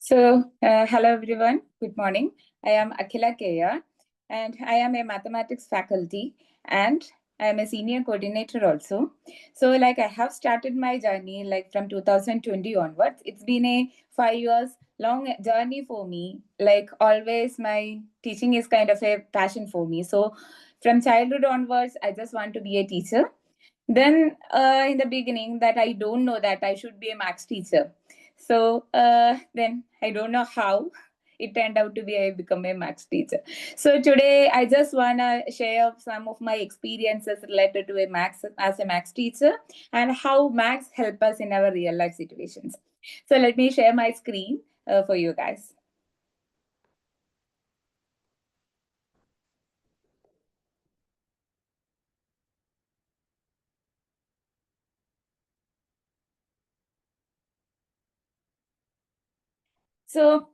Hello everyone. Good morning. I am Akhila Kaya, and I am a mathematics faculty, and I am a senior coordinator also. I have started my journey like from 2020 onwards. It's been a 5 years long journey for me. Like always, my teaching is kind of a passion for me. So, from childhood onwards, I just want to be a teacher. Then, in the beginning, that I don't know that I should be a max teacher. Then I don't know how it turned out to be I become a max teacher. So today I just wanna share some of my experiences related to a max as a max teacher and how max help us in our real life situations. So let me share my screen for you guys. So,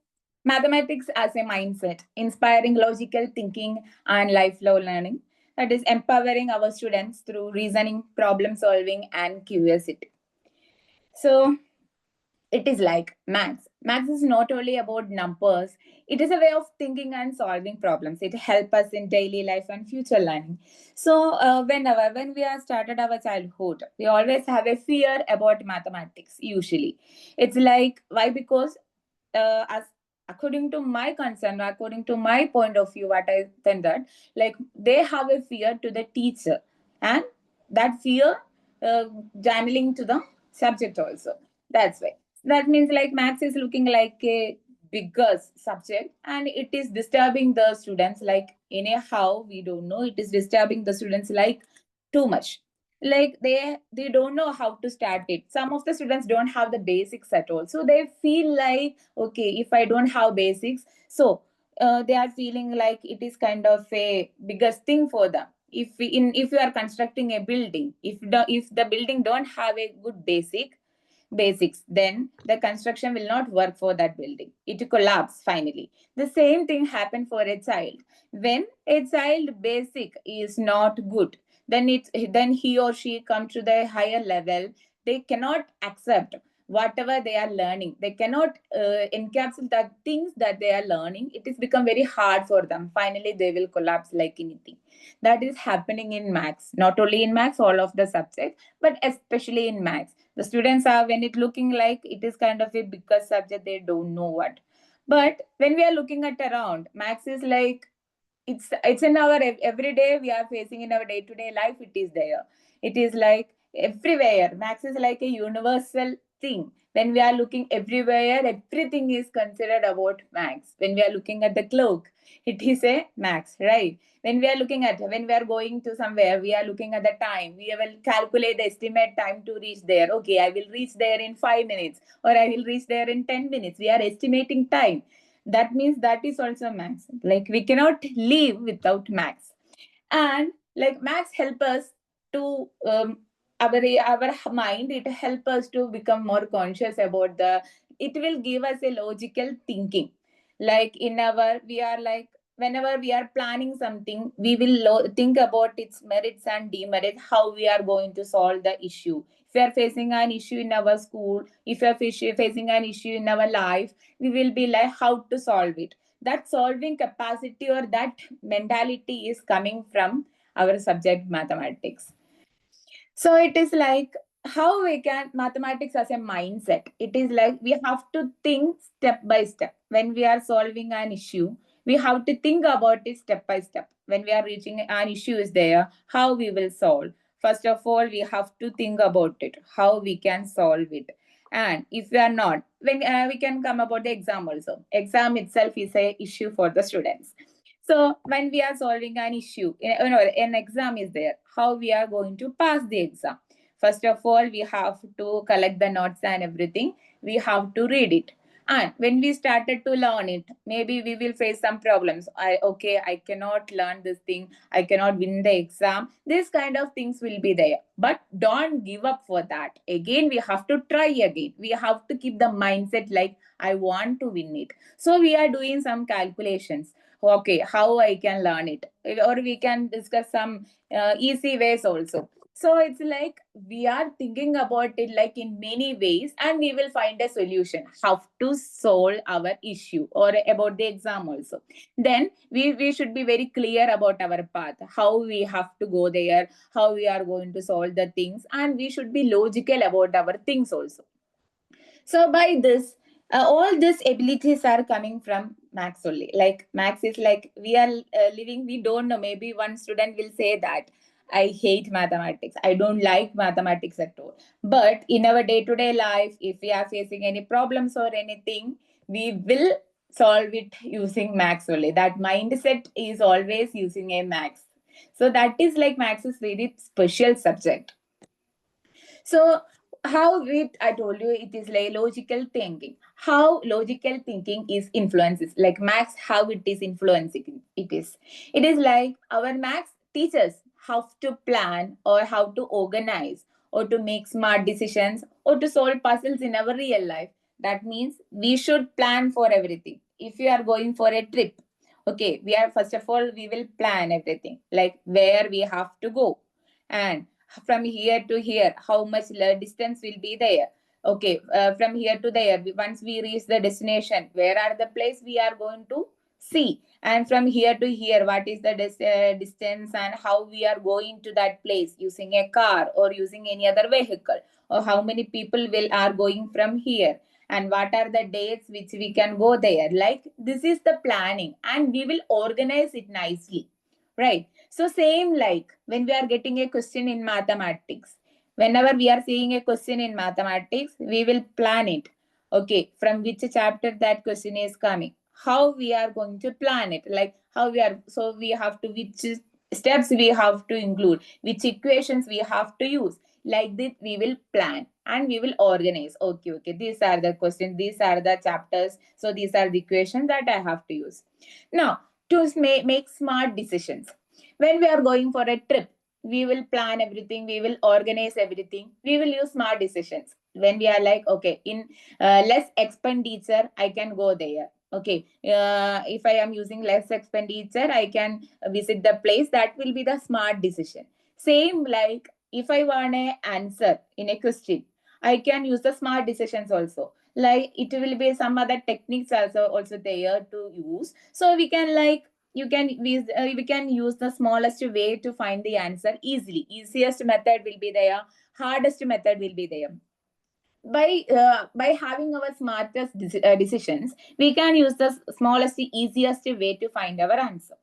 mathematics as a mindset, inspiring logical thinking and lifelong learning. That is empowering our students through reasoning, problem solving, and curiosity. So, it is like maths. Maths is not only about numbers, it is a way of thinking and solving problems. It helps us in daily life and future learning. When we are started our childhood, we always have a fear about mathematics, usually. It's like, why? Because as according to my concern, according to my point of view, what I think that like they have a fear to the teacher, and that fear uh, channeling to the subject also. That's why. That means like maths is looking like a bigger subject, and it is disturbing the students. Like anyhow, we don't know. It is disturbing the students like too much, like they don't know how to start it. Some of the students don't have the basics at all, so they feel like, okay, if I don't have basics, so they are feeling like it is kind of a biggest thing for them. If you are constructing a building, if the building don't have a good basics, then the construction will not work for that building. It will collapse finally. The same thing happen for a child. When a child basic is not good, then he or she come to the higher level. They cannot accept whatever they are learning. They cannot encapsulate the things that they are learning. It is become very hard for them. Finally they will collapse like anything. That is happening in maths, not only in maths, all of the subjects, but especially in maths. The students are, when it looking like it is kind of a bigger subject, they don't know what. But when we are looking at around, maths is like, it's in our every day we are facing in our day to day life. It is there. It is like everywhere. Maths is like a universal thing. When we are looking everywhere, everything is considered about maths. When we are looking at the clock, it is a maths, right? When we are going to somewhere, we are looking at the time. We will calculate the estimate time to reach there. Okay, I will reach there in 5 minutes, or I will reach there in 10 minutes. We are estimating time. That means that is also max. Like we cannot live without max. And like max help us to our mind. It help us to become more conscious about the. It will give us a logical thinking. Like in our, we are like, whenever we are planning something, we will think about its merits and demerits, how we are going to solve the issue. If we are facing an issue in our school, if we are facing an issue in our life, we will be like how to solve it. That solving capacity or that mentality is coming from our subject mathematics. So it is like how we can mathematics as a mindset. It is like we have to think step by step. When we are solving an issue, we have to think about it step by step. When we are reaching an issue is there, how we will solve. First of all, we have to think about it, how we can solve it. And if we are not, when we can come about the exam also. Exam itself is a issue for the students. So when we are solving an issue, an exam is there, how we are going to pass the exam? First of all, we have to collect the notes and everything. We have to read it. And when we started to learn it, maybe we will face some problems. I cannot learn this thing. I cannot win the exam. This kind of things will be there. But don't give up for that. Again, we have to try again. We have to keep the mindset like, I want to win it. So we are doing some calculations. Okay, how I can learn it, or we can discuss some easy ways also. So it's like we are thinking about it like in many ways, and we will find a solution how to solve our issue or about the exam also. Then we should be very clear about our path, how we have to go there, how we are going to solve the things, and we should be logical about our things also. So by this, all these abilities are coming from Max only. Like Max is like we are living. We don't know. Maybe one student will say that I hate mathematics. I don't like mathematics at all. But in our day-to-day life, if we are facing any problems or anything, we will solve it using Max only. That mindset is always using a Max. So that is like Max is very special subject. So how it I told you it is like logical thinking. How logical thinking is influences like Max, how it is influencing it is. It is like our Max teaches how to plan or how to organize or to make smart decisions or to solve puzzles in our real life. That means we should plan for everything. If you are going for a trip, okay, we are first of all we will plan everything like where we have to go and from here to here how much distance will be there. Okay, from here to there, once we reach the destination, where are the place we are going to see, and from here to here what is the distance and how we are going to that place using a car or using any other vehicle, or how many people will are going from here, and what are the dates which we can go there. Like this is the planning, and we will organize it nicely, right? So same like when we are getting a question in mathematics, whenever we are seeing a question in mathematics, we will plan it. Okay, from which chapter that question is coming, how we are going to plan it, like how we are, so we have to, which steps we have to include, which equations we have to use. Like this, we will plan and we will organize. Okay, okay, these are the questions, these are the chapters, so these are the equations that I have to use. Now, to make smart decisions, when we are going for a trip, we will plan everything, we will organize everything, we will use smart decisions. When we are like, okay, in less expenditure I can go there. Okay, if I am using less expenditure I can visit the place. That will be the smart decision. Same like if I want a answer in a question, I can use the smart decisions also. Like it will be some other techniques also there to use, so we can like you can we can use the smallest way to find the answer easily. Easiest method will be there, hardest method will be there. By having our smartest decisions, we can use the smallest easiest way to find our answer.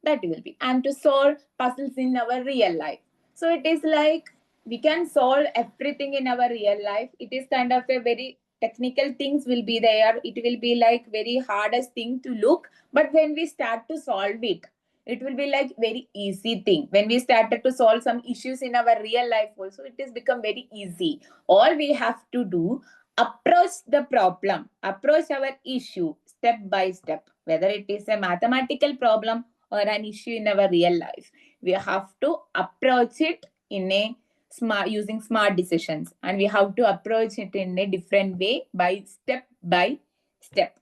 That will be, and to solve puzzles in our real life. So it is like we can solve everything in our real life. It is kind of a very technical things will be there, it will be like very hardest thing to look, but when we start to solve it, it will be like very easy thing. When we started to solve some issues in our real life also, it has become very easy. All we have to do, approach the problem, approach our issue step by step, whether it is a mathematical problem or an issue in our real life, we have to approach it in a smart, using smart decisions, and we have to approach it in a different way by step.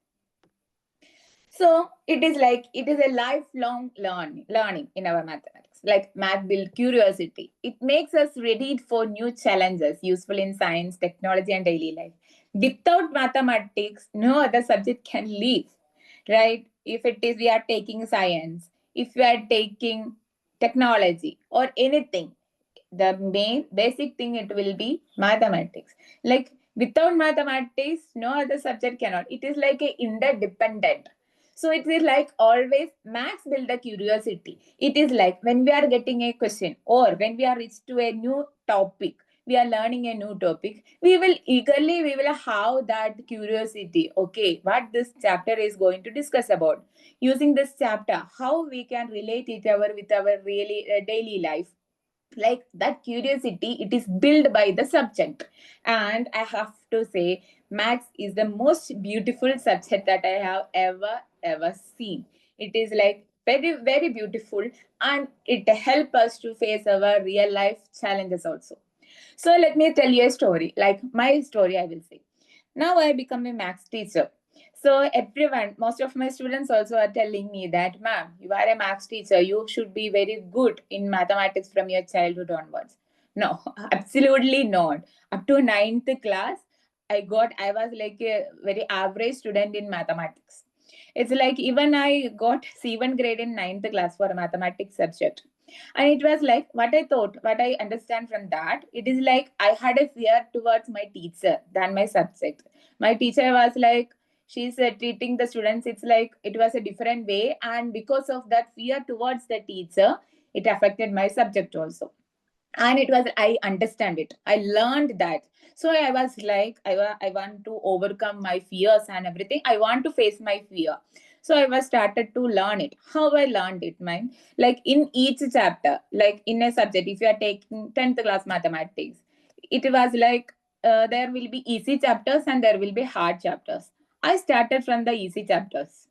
So it is like it is a lifelong learning in our mathematics. Like math build curiosity. It makes us ready for new challenges useful in science, technology, and daily life. Without mathematics, no other subject can live. Right? If it is we are taking science, if we are taking technology or anything, the main basic thing it will be mathematics. Like without mathematics, no other subject cannot. It is like a interdependent. So it is like always max build a curiosity. It is like when we are getting a question or when we are reached to a new topic, we are learning a new topic, we will eagerly we will have that curiosity. Okay, what this chapter is going to discuss about, using this chapter how we can relate it our with our really daily life. Like that curiosity, it is built by the subject. And I have to say maths is the most beautiful subject that I have ever seen. It is like very very beautiful, and it helps us to face our real life challenges also. So let me tell you a story, like my story I will say. Now I become a maths teacher. So everyone, most of my students also are telling me that, ma'am, you are a maths teacher. You should be very good in mathematics from your childhood onwards. No, absolutely not. Up to ninth class, I was like a very average student in mathematics. It's like even I got C1 grade in ninth class for a mathematics subject. And it was like what I thought, what I understand from that, it is like I had a fear towards my teacher than my subject. My teacher was like, she's treating the students, it's like it was a different way. And because of that fear towards the teacher, it affected my subject also. And it was, I understand it, I learned that. So I was like, I want to overcome my fears and everything, I want to face my fear. So I was started to learn it. How I learned it, man, like in each chapter, like in a subject, if you are taking 10th class mathematics, it was like there will be easy chapters and there will be hard chapters. I started from the easy chapters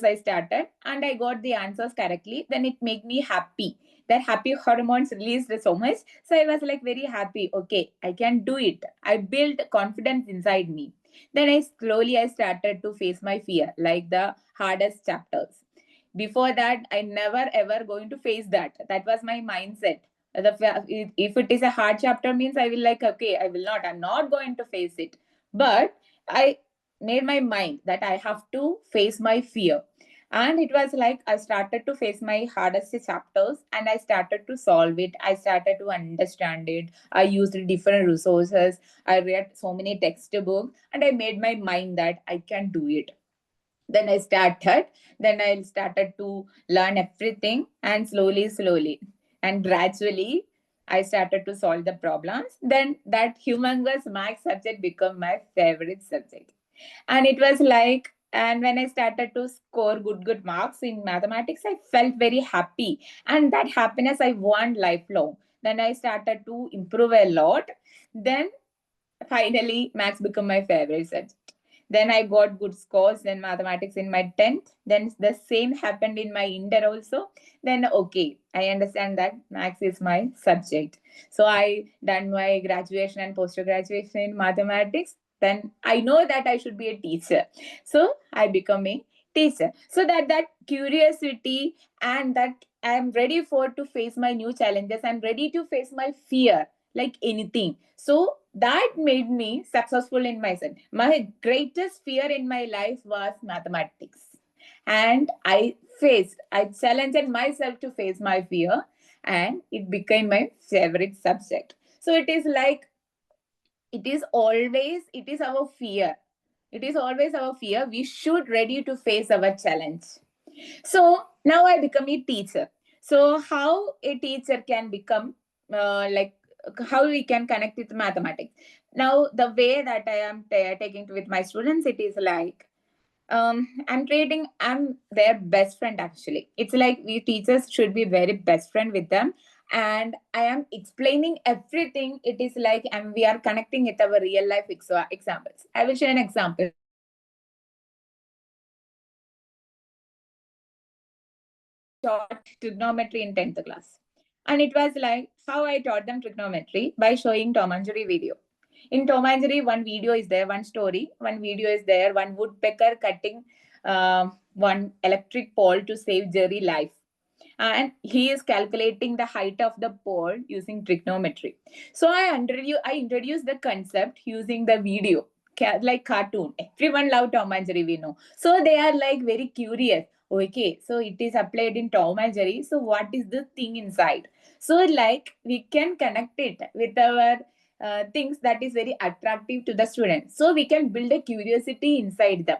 I started, and I got the answers correctly. Then it made me happy, that happy hormones released so much. So I was like very happy. Okay, I can do it. I built confidence inside me. Then I started to face my fear, like the hardest chapters. Before that, I never ever going to face that. That was my mindset. If it is a hard chapter means I will like, okay, I will not. I'm not going to face it. But I made my mind that I have to face my fear. And it was like I started to face my hardest chapters and I started to solve it. I started to understand it. I used different resources. I read so many textbooks and I made my mind that I can do it. Then I started to learn everything, and slowly and gradually I started to solve the problems. Then that humongous math subject became my favorite subject. And it was like, and when I started to score good marks in mathematics, I felt very happy, and that happiness I want lifelong. Then I started to improve a lot. Then finally maths become my favorite subject. Then I got good scores in mathematics in my 10th. Then the same happened in my inter also. Then okay, I understand that maths is my subject. So I done my graduation and post graduation in mathematics. Then I know that I should be a teacher. So I become a teacher. So that curiosity, and that I'm ready for to face my new challenges. I'm ready to face my fear like anything. So that made me successful in myself. My greatest fear in my life was mathematics. And I challenged myself to face my fear, and it became my favorite subject. So it is like, it is our fear. It is always our fear. We should ready to face our challenge. So now I become a teacher. So how a teacher can become like, how we can connect with mathematics. Now the way that I am taking with my students, it is like, I'm their best friend actually. It's like we teachers should be very best friend with them. And I am explaining everything. It is like, and we are connecting with our real life examples. I will share an example. Taught trigonometry in 10th class. And it was like how I taught them trigonometry by showing Tom and Jerry video. In Tom and Jerry, one video is there, one story, one video is there, one woodpecker cutting one electric pole to save Jerry life. And he is calculating the height of the pole using trigonometry. So I introduced the concept using the video, like cartoon. Everyone love Tom and Jerry, we know. So they are like very curious. Okay, so it is applied in Tom and Jerry. So what is the thing inside? So like we can connect it with our things that is very attractive to the students. So we can build a curiosity inside them.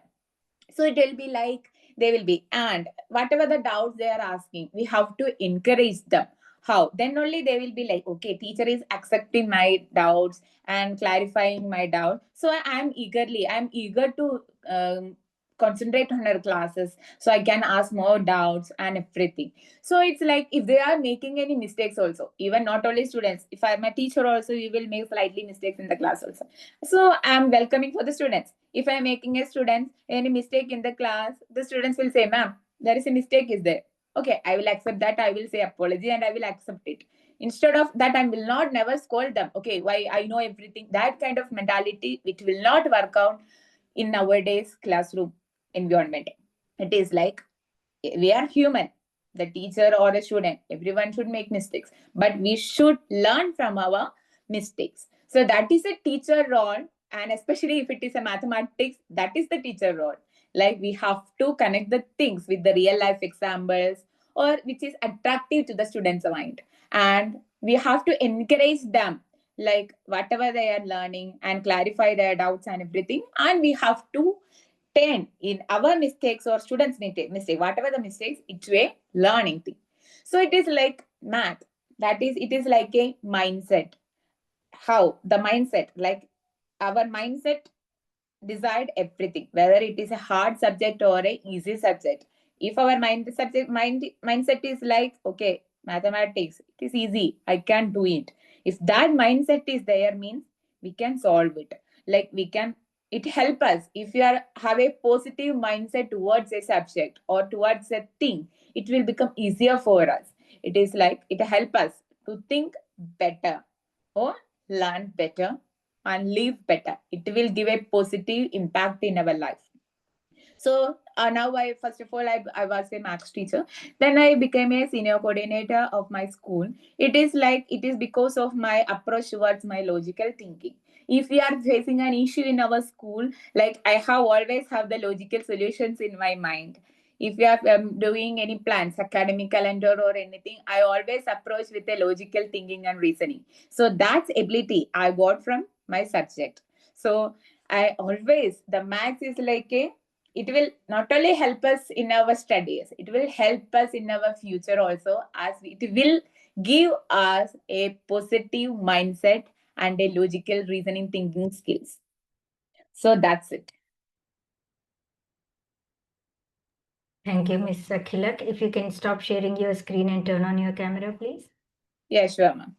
So it will be like, they will be, and whatever the doubts they are asking, we have to encourage them. How? Then only they will be like, okay, teacher is accepting my doubts and clarifying my doubt. So I'm eager to concentrate on her classes so I can ask more doubts and everything. So it's like if they are making any mistakes also, even not only students, if I'm a teacher also, we will make slightly mistakes in the class also. So I'm welcoming for the students. If I'm making a student any mistake in the class, the students will say, ma'am, there is a mistake is there. Okay, I will accept that. I will say apology and I will accept it. Instead of that, I will not never scold them. Okay, why I know everything. That kind of mentality, it will not work out in nowadays classroom environment. It is like we are human. the teacher or a student, everyone should make mistakes, but we should learn from our mistakes. So that is a teacher role, and especially if it is a mathematics, that is the teacher role. Like we have to connect the things with the real life examples, or which is attractive to the students' mind, and we have to encourage them, like whatever they are learning, and clarify their doubts and everything, and we have to turn in our mistakes or students mistake, whatever the mistakes, into a learning thing. So it is like math, that is, it is like a mindset. How the mindset, like our mindset decide everything, whether it is a hard subject or a easy subject. If our mindset is like, okay, mathematics, it is easy, I can do it. If that mindset is there, means we can solve it. Like we can, it help us. If you are have a positive mindset towards a subject or towards a thing, it will become easier for us. It is like it help us to think better or learn better and live better. It will give a positive impact in our life. So now I, first of all, I was a maths teacher. Then I became a senior coordinator of my school. It is like, it is because of my approach towards my logical thinking. If we are facing an issue in our school, like I have always have the logical solutions in my mind. If we are doing any plans, academic calendar or anything, I always approach with a logical thinking and reasoning. So that's ability I got from my subject. So I always, the maths is like a, it will not only help us in our studies, it will help us in our future also, as it will give us a positive mindset and a logical reasoning thinking skills. So that's it. Thank you, Ms. Akhila. If you can stop sharing your screen and turn on your camera, please. Yeah, sure, ma'am.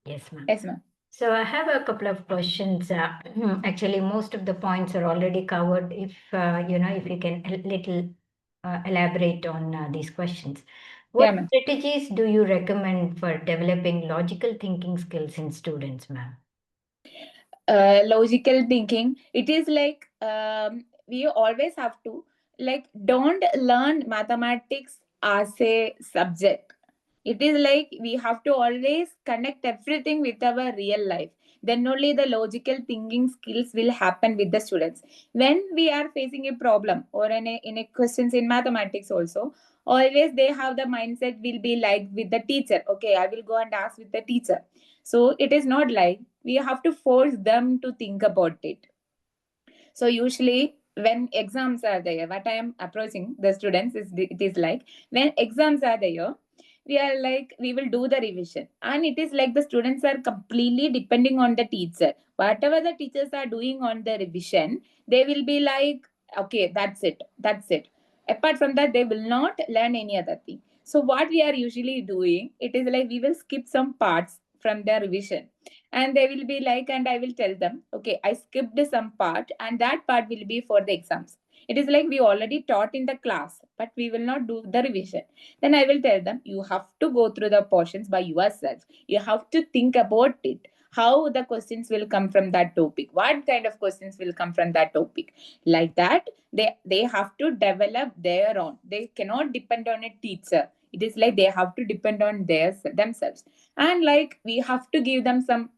Yes, ma'am. Yes, ma'am. So I have a couple of questions. Actually, most of the points are already covered. If if you can a little elaborate on these questions. Yeah, What ma'am. strategies do you recommend for developing logical thinking skills in students, ma'am? Logical thinking, it is like we always have to, like, don't learn mathematics as a subject. It is like we have to always connect everything with our real life. Then only the logical thinking skills will happen with the students. When we are facing a problem or in a questions in mathematics also, always they have the mindset will be like with the teacher. Okay, I will go and ask with the teacher. So it is not like we have to force them to think about it. So usually when exams are there, what I am approaching the students is, it is like when exams are there, we are like, we will do the revision, and it is like the students are completely depending on the teacher. Whatever the teachers are doing on the revision, they will be like, okay, that's it, that's it. Apart from that, they will not learn any other thing. So what we are usually doing, it is like we will skip some parts from the revision, and they will be like, and I will tell them, okay, I skipped some part, and that part will be for the exams. It is like we already taught in the class, but we will not do the revision. Then I will tell them, you have to go through the portions by yourself. You have to think about it, how the questions will come from that topic, what kind of questions will come from that topic. Like that, they have to develop their own. They cannot depend on a teacher. It is like they have to depend on themselves. And like we have to give them some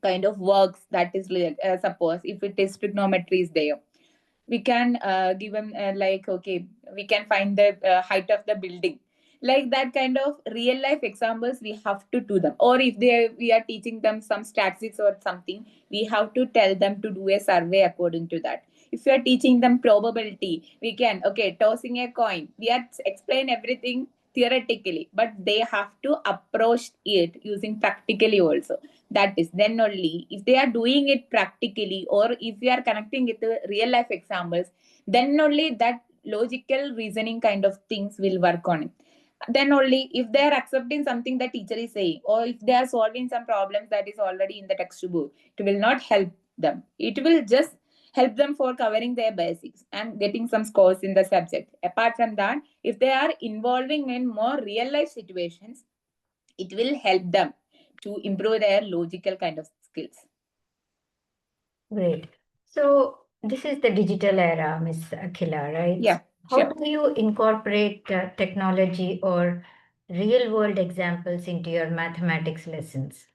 kind of works, that is like, suppose if it is trigonometry is there, we can give them like, okay, we can find the height of the building. Like that kind of real life examples we have to do them. Or if they, we are teaching them some statistics or something, we have to tell them to do a survey according to that. If we are teaching them probability, we can, okay, tossing a coin, we are explain everything theoretically, but they have to approach it using practically also. That is, then only if they are doing it practically, or if we are connecting it to real life examples, then only that logical reasoning kind of things will work on it. Then only if they are accepting something the teacher is saying, or if they are solving some problems that is already in the textbook, it will not help them. It will just help them for covering their basics and getting some scores in the subject. Apart from that, if they are involving in more real life situations, it will help them to improve their logical kind of skills. Great. So This is the digital era, Miss Akhila, right? Yeah, How sure. do you incorporate technology or real world examples into your mathematics lessons?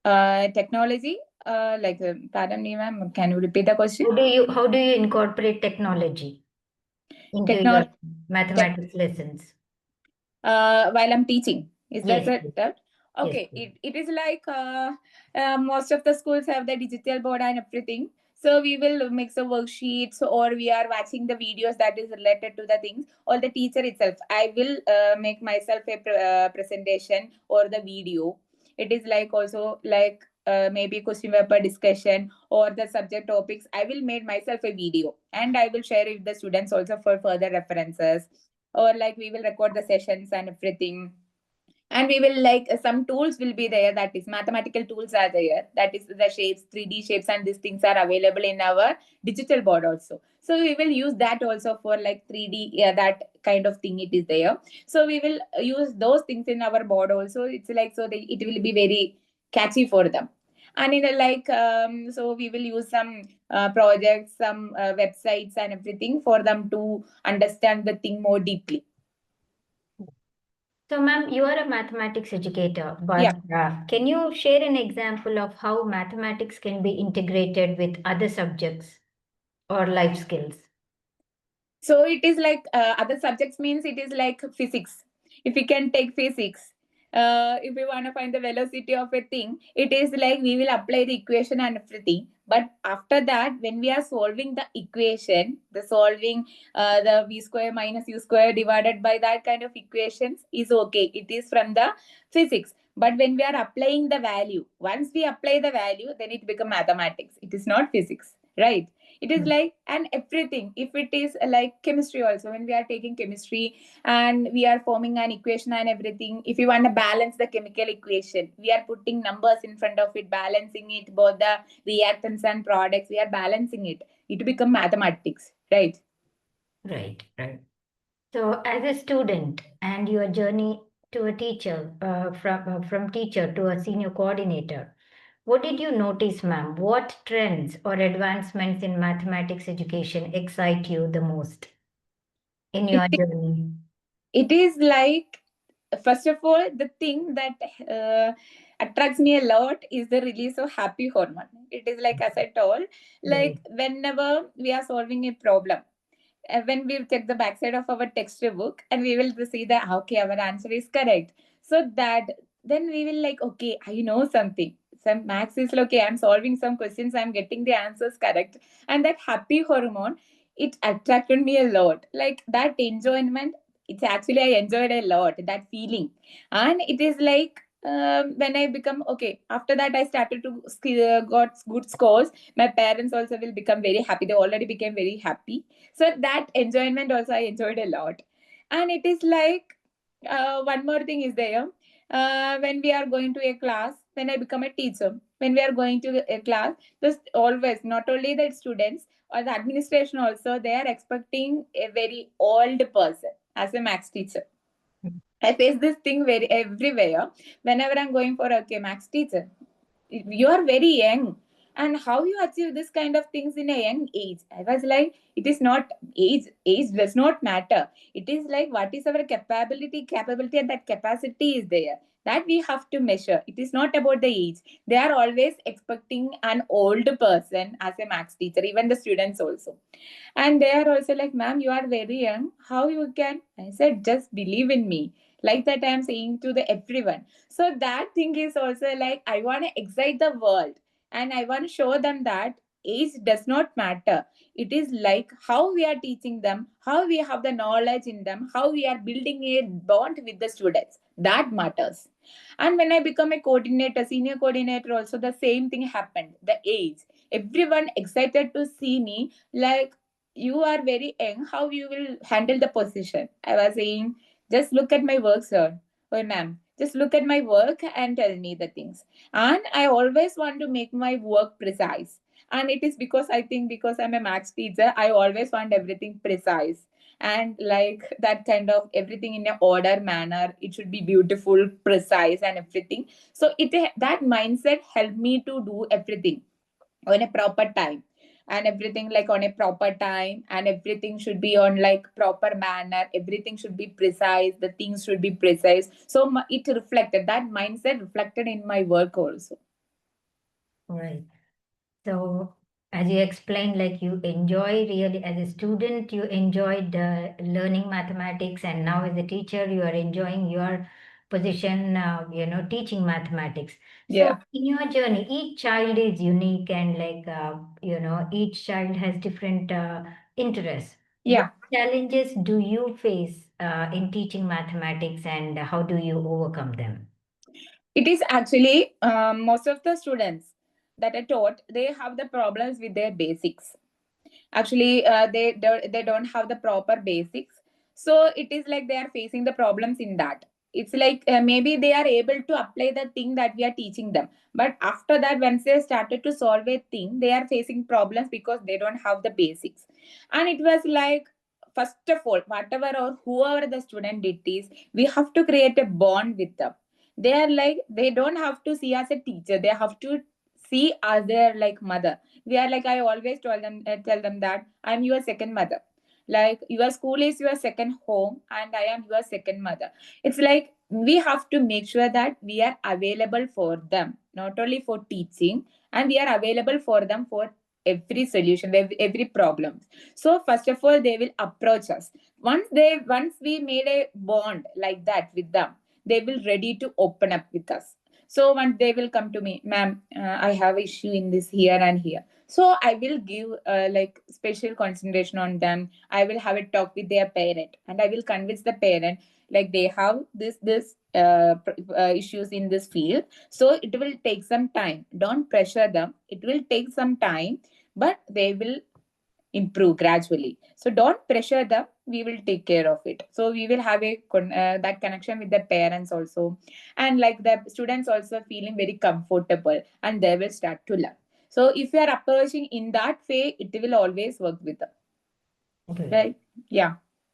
Technology, pardon me, ma'am, can you repeat the question? How do you incorporate technology into your Technology. mathematics lessons? While I'm teaching. Is that Yes, it? That? yes, Okay, yes. it is like most of the schools have the digital board and everything. So we will mix the worksheets or we are watching the videos that is related to the things or the teacher itself. I will make myself a presentation or the video. It is like also like maybe question paper discussion or the subject topics. I will make myself a video and I will share it with the students also for further references, or like we will record the sessions and everything. And we will like some tools will be there, that is mathematical tools are there, that is the shapes, 3D shapes, and these things are available in our digital board also. So we will use that also for like 3D, yeah, that kind of thing it is there. So we will use those things in our board also. It's like so they, it will be very catchy for them. And in a like so we will use some projects, some websites and everything for them to understand the thing more deeply. So, ma'am, you are a mathematics educator, Yeah. but can you share an example of how mathematics can be integrated with other subjects or life skills? So it is like other subjects means it is like physics. If we can take physics, if we want to find the velocity of a thing, it is like we will apply the equation and everything. But after that, when we are solving the equation, the solving the v square minus u square divided by that kind of equations is okay. It is from the physics. But when we are applying the value, once we apply the value, then it become mathematics. It is not physics, right? It is Mm. like and everything. If it is like chemistry also, when we are taking chemistry and we are forming an equation and everything, if you want to balance the chemical equation, we are putting numbers in front of it, balancing it, both the reactants and products, we are balancing it, it become mathematics, right? Right, right. So, as a student and your journey to a teacher, from teacher to a senior coordinator, what did you notice, ma'am? What trends or advancements in mathematics education excite you the most in it your journey? it is like, first of all, the thing that attracts me a lot is the release of happy hormone. It is like, as I told, Right. like whenever we are solving a problem, when we check the backside of our textbook and we will see that okay, our answer is correct. So that then we will like, okay, I know something. Some max is like, okay, I'm solving some questions, I'm getting the answers correct. And that happy hormone, it attracted me a lot. Like that enjoyment, it's actually I enjoyed a lot that feeling. And it is like when I become okay, after that I started to got good scores. My parents also will become very happy, they already became very happy. So that enjoyment also I enjoyed a lot. And it is like one more thing is there. When we are going to a class, when I become a teacher, when we are going to a class, this always, not only the students or the administration also, they are expecting a very old person as a max teacher. I face this thing very everywhere. Whenever I'm going for okay, max teacher, you are very young, and how you achieve this kind of things in a young age? I was like, it is not age does not matter. It is like what is our capability, and that capacity is there, that we have to measure. It is not about the age. They are always expecting an old person as a max teacher, even the students also. And they are also like, ma'am, you are very young, how you can? I said, just believe in me. Like that I am saying to the everyone. So that thing is also like, I want to excite the world, and I want to show them that age does not matter. It is like how we are teaching them, how we have the knowledge in them, how we are building a bond with the students, that matters. And when I become a coordinator, senior coordinator, also the same thing happened, the age. Everyone excited to see me, like, you are very young, how you will handle the position? I was saying, just look at my work, sir or ma'am, just look at my work and tell me the things. And I always want to make my work precise. And it is because I think, because I'm a maths teacher, I always want everything precise, and like that kind of everything in a order manner, it should be beautiful, precise and everything. So it, that mindset helped me to do everything on a proper time. and everything like on a proper time, and everything should be on like proper manner, everything should be precise, the things should be precise. So it reflected, that mindset reflected in my work also. Right. So, as you explained, like you enjoy really as a student, you enjoyed learning mathematics, and now as a teacher, you are enjoying your position, teaching mathematics. So, Yeah, in your journey, each child is unique, and each child has different interests. What yeah. challenges do you face in teaching mathematics, and how do you overcome them? It is actually most of the students that I taught, they have the problems with their basics. Actually, they don't have the proper basics, so it is like they are facing the problems in that. It's like maybe they are able to apply the thing that we are teaching them, but after that, once they started to solve a thing, they are facing problems because they don't have the basics. And it was like, first of all, whatever or whoever the student it is, we have to create a bond with them. They are like, they don't have to see as a teacher, they have to see as their like mother. We are like, I always tell them that I'm your second mother. Like, your school is your second home, and I am your second mother. It's like we have to make sure that we are available for them, not only for teaching, and we are available for them for every solution, every problem. So first of all, they will approach us. Once we made a bond like that with them, they will ready to open up with us. So once they will come to me, ma'am, I have issue in this here and here. So I will give like special concentration on them. I will have a talk with their parent, and I will convince the parent like they have this issues in this field. So it will take some time. Don't pressure them. It will take some time, but they will improve gradually. So don't pressure them. We will take care of it. So we will have that connection with the parents also, and like the students also feeling very comfortable, and they will start to learn. So if you are approaching in that way, it will always work with them, Good. right? Yeah,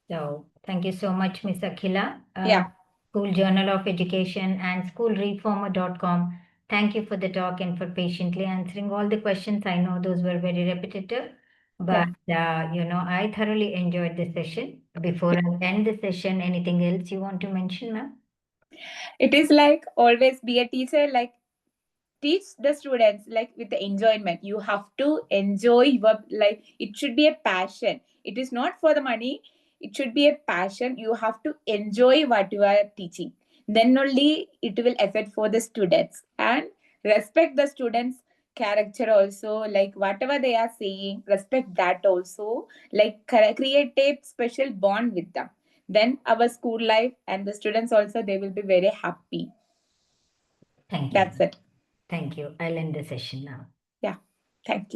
So, thank you so much, Miss Akhila. yeah, School Journal of Education and schoolreformer.com. Thank you for the talk and for patiently answering all the questions. I know those were very repetitive, but yeah. I thoroughly enjoyed the session. Before I end the session, anything else you want to mention, ma'am? It is like always be a teacher. Like, teach the students like with the enjoyment. You have to enjoy your, like, it should be a passion. It is not for the money. It should be a passion. You have to enjoy what you are teaching, then only it will affect for the students. And respect the students character also, like whatever they are saying, respect that also. Like, create a special bond with them. Then our school life and the students also, they will be very happy. Thank you. That's it. Thank you. I'll end the session now. Yeah, thank you.